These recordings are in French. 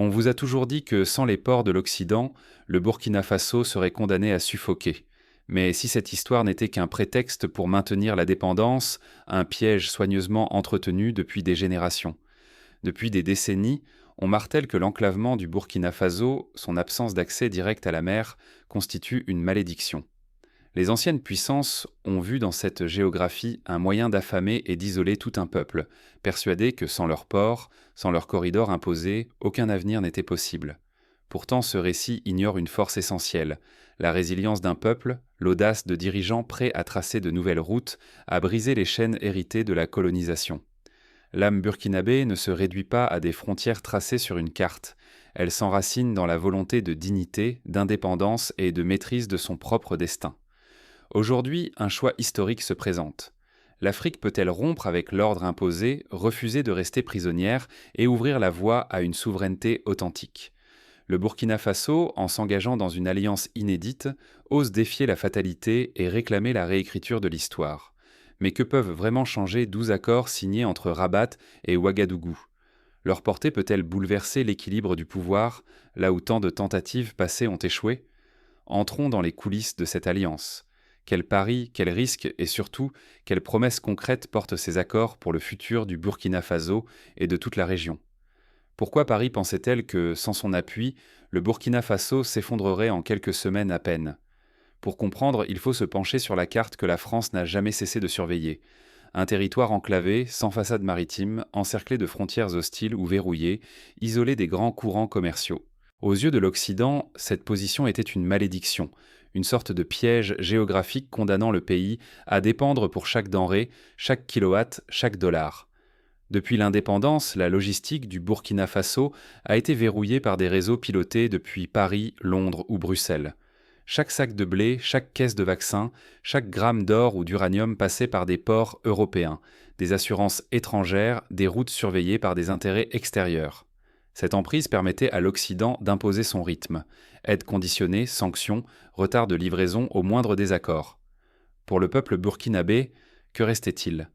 On vous a toujours dit que sans les ports de l'Occident, le Burkina Faso serait condamné à suffoquer. Mais si cette histoire n'était qu'un prétexte pour maintenir la dépendance, un piège soigneusement entretenu depuis des générations. Depuis des décennies, on martèle que l'enclavement du Burkina Faso, son absence d'accès direct à la mer, constitue une malédiction. Les anciennes puissances ont vu dans cette géographie un moyen d'affamer et d'isoler tout un peuple, persuadés que sans leurs ports, sans leurs corridors imposés, aucun avenir n'était possible. Pourtant, ce récit ignore une force essentielle, la résilience d'un peuple, l'audace de dirigeants prêts à tracer de nouvelles routes, à briser les chaînes héritées de la colonisation. L'âme burkinabé ne se réduit pas à des frontières tracées sur une carte. Elle s'enracine dans la volonté de dignité, d'indépendance et de maîtrise de son propre destin. Aujourd'hui, un choix historique se présente. L'Afrique peut-elle rompre avec l'ordre imposé, refuser de rester prisonnière et ouvrir la voie à une souveraineté authentique? Le Burkina Faso, en s'engageant dans une alliance inédite, ose défier la fatalité et réclamer la réécriture de l'histoire. Mais que peuvent vraiment changer 12 accords signés entre Rabat et Ouagadougou? Leur portée peut-elle bouleverser l'équilibre du pouvoir, là où tant de tentatives passées ont échoué? Entrons dans les coulisses de cette alliance. Quels paris, quels risques et surtout, quelles promesses concrètes portent ces accords pour le futur du Burkina Faso et de toute la région? Pourquoi Paris pensait-elle que, sans son appui, le Burkina Faso s'effondrerait en quelques semaines à peine? Pour comprendre, il faut se pencher sur la carte que la France n'a jamais cessé de surveiller. Un territoire enclavé, sans façade maritime, encerclé de frontières hostiles ou verrouillées, isolé des grands courants commerciaux. Aux yeux de l'Occident, cette position était une malédiction, une sorte de piège géographique condamnant le pays à dépendre pour chaque denrée, chaque kilowatt, chaque dollar. Depuis l'indépendance, la logistique du Burkina Faso a été verrouillée par des réseaux pilotés depuis Paris, Londres ou Bruxelles. Chaque sac de blé, chaque caisse de vaccins, chaque gramme d'or ou d'uranium passait par des ports européens, des assurances étrangères, des routes surveillées par des intérêts extérieurs. Cette emprise permettait à l'Occident d'imposer son rythme. Aides conditionnées, sanctions, retard de livraison au moindre désaccord. Pour le peuple burkinabé, que restait-il?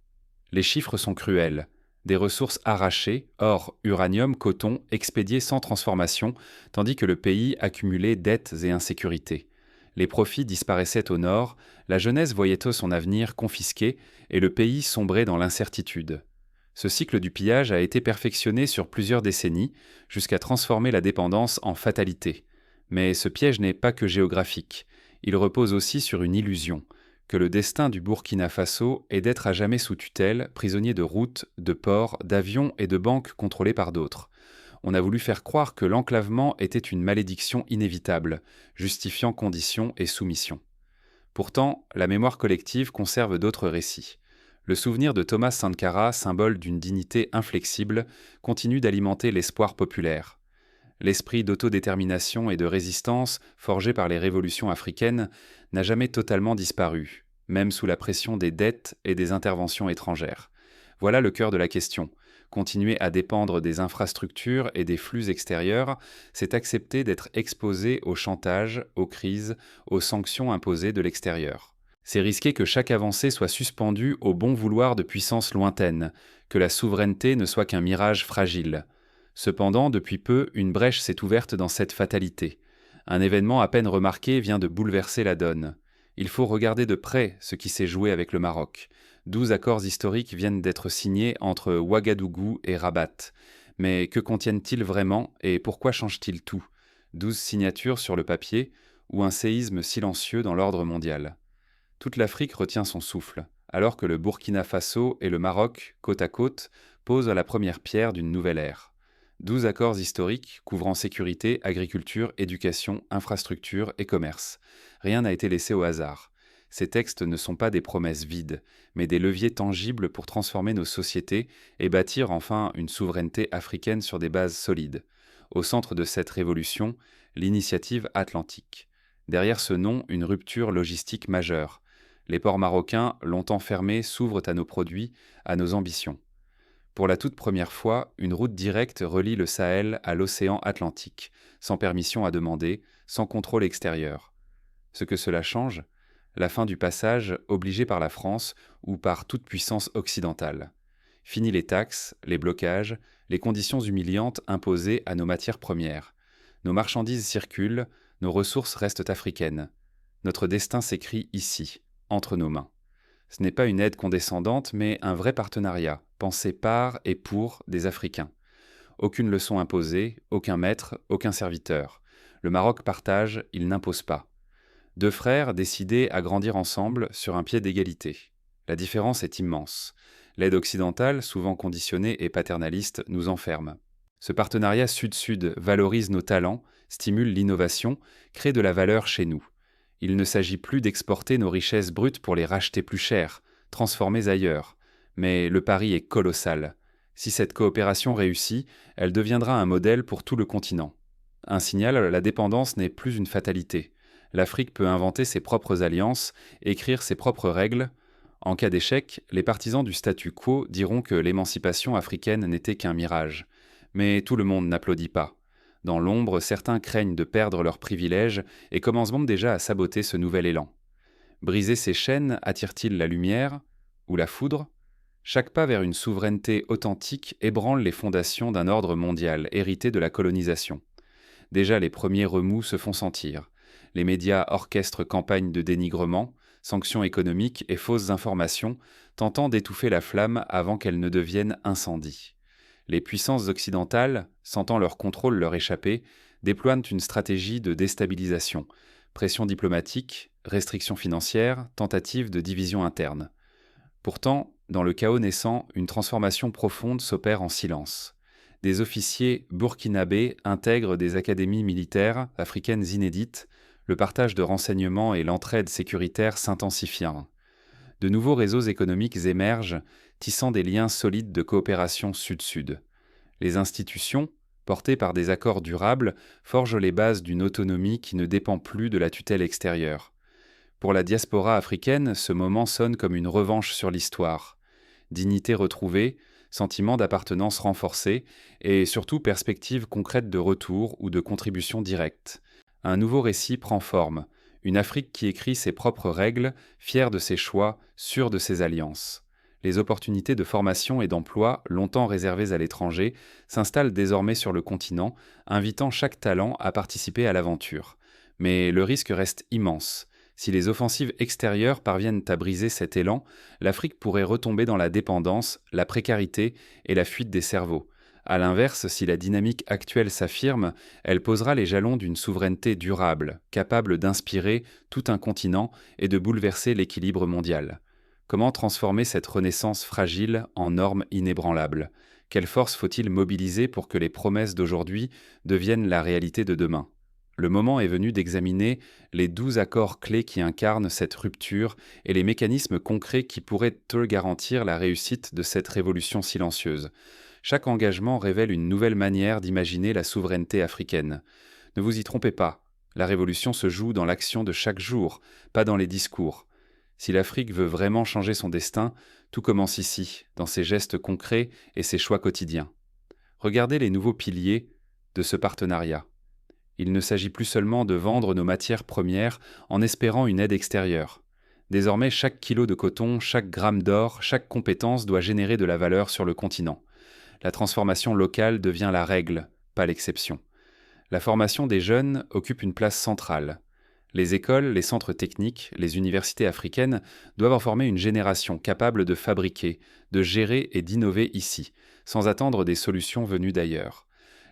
Les chiffres sont cruels. Des ressources arrachées, or, uranium, coton, expédiées sans transformation, tandis que le pays accumulait dettes et insécurités. Les profits disparaissaient au nord, la jeunesse voyait son avenir confisqué et le pays sombrait dans l'incertitude. Ce cycle du pillage a été perfectionné sur plusieurs décennies, jusqu'à transformer la dépendance en fatalité. Mais ce piège n'est pas que géographique, il repose aussi sur une illusion, que le destin du Burkina Faso est d'être à jamais sous tutelle, prisonnier de routes, de ports, d'avions et de banques contrôlés par d'autres. On a voulu faire croire que l'enclavement était une malédiction inévitable, justifiant conditions et soumission. Pourtant, la mémoire collective conserve d'autres récits. Le souvenir de Thomas Sankara, symbole d'une dignité inflexible, continue d'alimenter l'espoir populaire. L'esprit d'autodétermination et de résistance, forgé par les révolutions africaines, n'a jamais totalement disparu, même sous la pression des dettes et des interventions étrangères. Voilà le cœur de la question. Continuer à dépendre des infrastructures et des flux extérieurs, c'est accepter d'être exposé au chantage, aux crises, aux sanctions imposées de l'extérieur. C'est risquer que chaque avancée soit suspendue au bon vouloir de puissances lointaines, que la souveraineté ne soit qu'un mirage fragile. Cependant, depuis peu, une brèche s'est ouverte dans cette fatalité. Un événement à peine remarqué vient de bouleverser la donne. Il faut regarder de près ce qui s'est joué avec le Maroc. 12 accords historiques viennent d'être signés entre Ouagadougou et Rabat. Mais que contiennent-ils vraiment et pourquoi changent-ils tout? 12 signatures sur le papier ou un séisme silencieux dans l'ordre mondial? Toute l'Afrique retient son souffle, alors que le Burkina Faso et le Maroc, côte à côte, posent la première pierre d'une nouvelle ère. 12 accords historiques couvrant sécurité, agriculture, éducation, infrastructure et commerce. Rien n'a été laissé au hasard. Ces textes ne sont pas des promesses vides, mais des leviers tangibles pour transformer nos sociétés et bâtir enfin une souveraineté africaine sur des bases solides. Au centre de cette révolution, l'initiative atlantique. Derrière ce nom, une rupture logistique majeure. Les ports marocains, longtemps fermés, s'ouvrent à nos produits, à nos ambitions. Pour la toute première fois, une route directe relie le Sahel à l'océan Atlantique, sans permission à demander, sans contrôle extérieur. Ce que cela change, la fin du passage obligé par la France ou par toute puissance occidentale. Fini les taxes, les blocages, les conditions humiliantes imposées à nos matières premières. Nos marchandises circulent, nos ressources restent africaines. Notre destin s'écrit ici, entre nos mains. Ce n'est pas une aide condescendante, mais un vrai partenariat, pensé par et pour des Africains. Aucune leçon imposée, aucun maître, aucun serviteur. Le Maroc partage, il n'impose pas. Deux frères décidés à grandir ensemble sur un pied d'égalité. La différence est immense. L'aide occidentale, souvent conditionnée et paternaliste, nous enferme. Ce partenariat sud-sud valorise nos talents, stimule l'innovation, crée de la valeur chez nous. Il ne s'agit plus d'exporter nos richesses brutes pour les racheter plus chères, transformées ailleurs. Mais le pari est colossal. Si cette coopération réussit, elle deviendra un modèle pour tout le continent. Un signal, la dépendance n'est plus une fatalité. L'Afrique peut inventer ses propres alliances, écrire ses propres règles. En cas d'échec, les partisans du statu quo diront que l'émancipation africaine n'était qu'un mirage. Mais tout le monde n'applaudit pas. Dans l'ombre, certains craignent de perdre leurs privilèges et commencent même déjà à saboter ce nouvel élan. Briser ces chaînes attire-t-il la lumière ou la foudre ? Chaque pas vers une souveraineté authentique ébranle les fondations d'un ordre mondial hérité de la colonisation. Déjà les premiers remous se font sentir. Les médias orchestrent campagnes de dénigrement, sanctions économiques et fausses informations, tentant d'étouffer la flamme avant qu'elle ne devienne incendie. Les puissances occidentales, sentant leur contrôle leur échapper, déploient une stratégie de déstabilisation, pression diplomatique, restrictions financières, tentatives de division interne. Pourtant, dans le chaos naissant, une transformation profonde s'opère en silence. Des officiers burkinabés intègrent des académies militaires africaines inédites, le partage de renseignements et l'entraide sécuritaire s'intensifient. De nouveaux réseaux économiques émergent, tissant des liens solides de coopération sud-sud. Les institutions, portées par des accords durables, forgent les bases d'une autonomie qui ne dépend plus de la tutelle extérieure. Pour la diaspora africaine, ce moment sonne comme une revanche sur l'histoire. Dignité retrouvée, sentiment d'appartenance renforcé et surtout perspective concrète de retour ou de contribution directe. Un nouveau récit prend forme, une Afrique qui écrit ses propres règles, fière de ses choix, sûre de ses alliances. Les opportunités de formation et d'emploi, longtemps réservées à l'étranger, s'installent désormais sur le continent, invitant chaque talent à participer à l'aventure. Mais le risque reste immense. Si les offensives extérieures parviennent à briser cet élan, l'Afrique pourrait retomber dans la dépendance, la précarité et la fuite des cerveaux. A l'inverse, si la dynamique actuelle s'affirme, elle posera les jalons d'une souveraineté durable, capable d'inspirer tout un continent et de bouleverser l'équilibre mondial. Comment transformer cette renaissance fragile en norme inébranlable ? Quelle force faut-il mobiliser pour que les promesses d'aujourd'hui deviennent la réalité de demain ? Le moment est venu d'examiner les 12 accords clés qui incarnent cette rupture et les mécanismes concrets qui pourraient garantir la réussite de cette révolution silencieuse. Chaque engagement révèle une nouvelle manière d'imaginer la souveraineté africaine. Ne vous y trompez pas, la révolution se joue dans l'action de chaque jour, pas dans les discours. Si l'Afrique veut vraiment changer son destin, tout commence ici, dans ses gestes concrets et ses choix quotidiens. Regardez les nouveaux piliers de ce partenariat. Il ne s'agit plus seulement de vendre nos matières premières en espérant une aide extérieure. Désormais, chaque kilo de coton, chaque gramme d'or, chaque compétence doit générer de la valeur sur le continent. La transformation locale devient la règle, pas l'exception. La formation des jeunes occupe une place centrale. Les écoles, les centres techniques, les universités africaines doivent en former une génération capable de fabriquer, de gérer et d'innover ici, sans attendre des solutions venues d'ailleurs.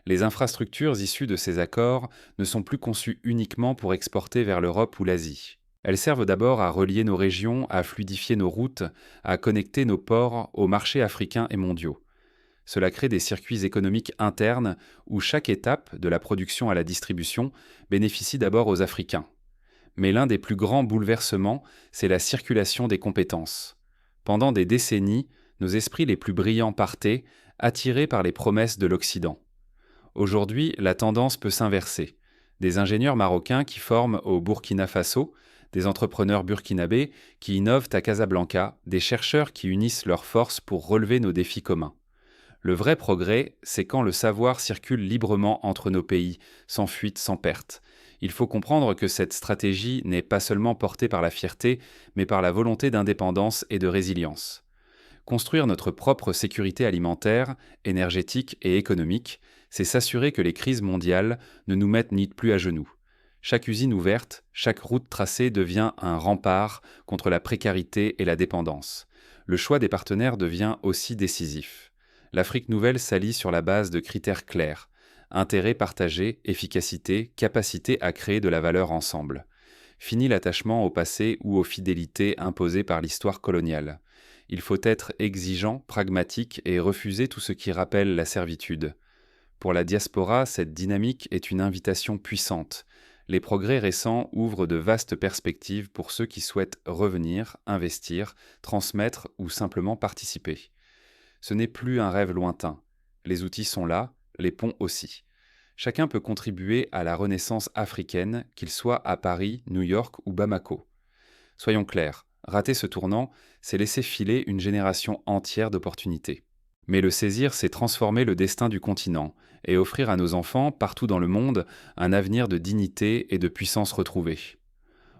Les infrastructures issues de ces accords ne sont plus conçues uniquement pour exporter vers l'Europe ou l'Asie. Elles servent d'abord à relier nos régions, à fluidifier nos routes, à connecter nos ports aux marchés africains et mondiaux. Cela crée des circuits économiques internes où chaque étape, de la production à la distribution, bénéficie d'abord aux Africains. Mais l'un des plus grands bouleversements, c'est la circulation des compétences. Pendant des décennies, nos esprits les plus brillants partaient, attirés par les promesses de l'Occident. Aujourd'hui, la tendance peut s'inverser. Des ingénieurs marocains qui forment au Burkina Faso, des entrepreneurs burkinabés qui innovent à Casablanca, des chercheurs qui unissent leurs forces pour relever nos défis communs. Le vrai progrès, c'est quand le savoir circule librement entre nos pays, sans fuite, sans perte. Il faut comprendre que cette stratégie n'est pas seulement portée par la fierté, mais par la volonté d'indépendance et de résilience. Construire notre propre sécurité alimentaire, énergétique et économique, c'est s'assurer que les crises mondiales ne nous mettent ni plus à genoux. Chaque usine ouverte, chaque route tracée devient un rempart contre la précarité et la dépendance. Le choix des partenaires devient aussi décisif. L'Afrique nouvelle s'allie sur la base de critères clairs: intérêt partagé, efficacité, capacité à créer de la valeur ensemble. Fini l'attachement au passé ou aux fidélités imposées par l'histoire coloniale. Il faut être exigeant, pragmatique et refuser tout ce qui rappelle la servitude. Pour la diaspora, cette dynamique est une invitation puissante. Les progrès récents ouvrent de vastes perspectives pour ceux qui souhaitent revenir, investir, transmettre ou simplement participer. Ce n'est plus un rêve lointain. Les outils sont là, les ponts aussi. Chacun peut contribuer à la renaissance africaine, qu'il soit à Paris, New York ou Bamako. Soyons clairs, rater ce tournant, c'est laisser filer une génération entière d'opportunités. Mais le saisir, c'est transformer le destin du continent et offrir à nos enfants, partout dans le monde, un avenir de dignité et de puissance retrouvée.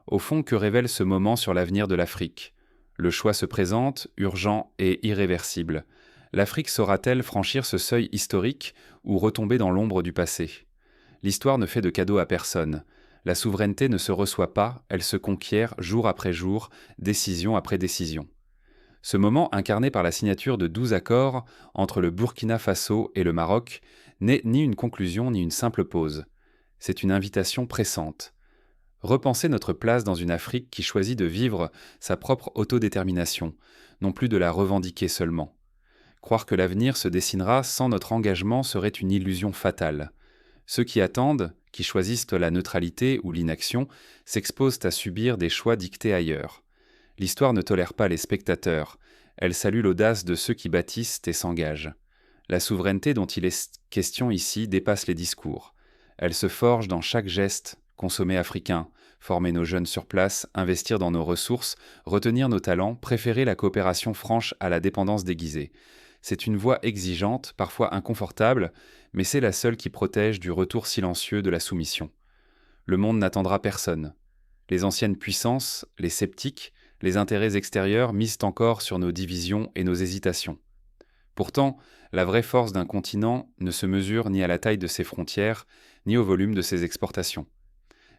Au fond, que révèle ce moment sur l'avenir de l'Afrique? Le choix se présente, urgent et irréversible. L'Afrique saura-t-elle franchir ce seuil historique ou retomber dans l'ombre du passé? L'histoire ne fait de cadeaux à personne. La souveraineté ne se reçoit pas, elle se conquiert jour après jour, décision après décision. Ce moment, incarné par la signature de 12 accords entre le Burkina Faso et le Maroc, n'est ni une conclusion ni une simple pause. C'est une invitation pressante. Repenser notre place dans une Afrique qui choisit de vivre sa propre autodétermination, non plus de la revendiquer seulement. Croire que l'avenir se dessinera sans notre engagement serait une illusion fatale. Ceux qui attendent, qui choisissent la neutralité ou l'inaction, s'exposent à subir des choix dictés ailleurs. L'histoire ne tolère pas les spectateurs, elle salue l'audace de ceux qui bâtissent et s'engagent. La souveraineté dont il est question ici dépasse les discours. Elle se forge dans chaque geste: consommer africain, former nos jeunes sur place, investir dans nos ressources, retenir nos talents, préférer la coopération franche à la dépendance déguisée. C'est une voie exigeante, parfois inconfortable, mais c'est la seule qui protège du retour silencieux de la soumission. Le monde n'attendra personne. Les anciennes puissances, les sceptiques, les intérêts extérieurs misent encore sur nos divisions et nos hésitations. Pourtant, la vraie force d'un continent ne se mesure ni à la taille de ses frontières, ni au volume de ses exportations.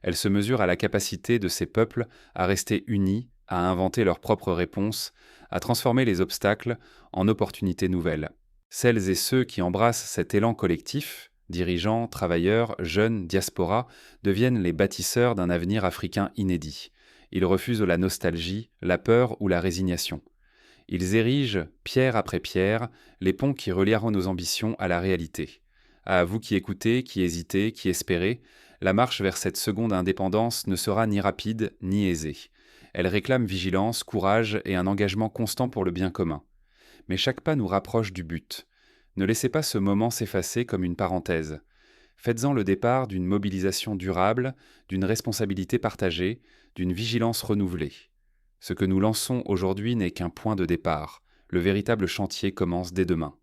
Elle se mesure à la capacité de ses peuples à rester unis, à inventer leurs propres réponses, à transformer les obstacles en opportunités nouvelles. Celles et ceux qui embrassent cet élan collectif, dirigeants, travailleurs, jeunes, diaspora, deviennent les bâtisseurs d'un avenir africain inédit. Ils refusent la nostalgie, la peur ou la résignation. Ils érigent, pierre après pierre, les ponts qui relieront nos ambitions à la réalité. À vous qui écoutez, qui hésitez, qui espérez, la marche vers cette seconde indépendance ne sera ni rapide ni aisée. Elle réclame vigilance, courage et un engagement constant pour le bien commun. Mais chaque pas nous rapproche du but. Ne laissez pas ce moment s'effacer comme une parenthèse. Faites-en le départ d'une mobilisation durable, d'une responsabilité partagée, d'une vigilance renouvelée. Ce que nous lançons aujourd'hui n'est qu'un point de départ. Le véritable chantier commence dès demain.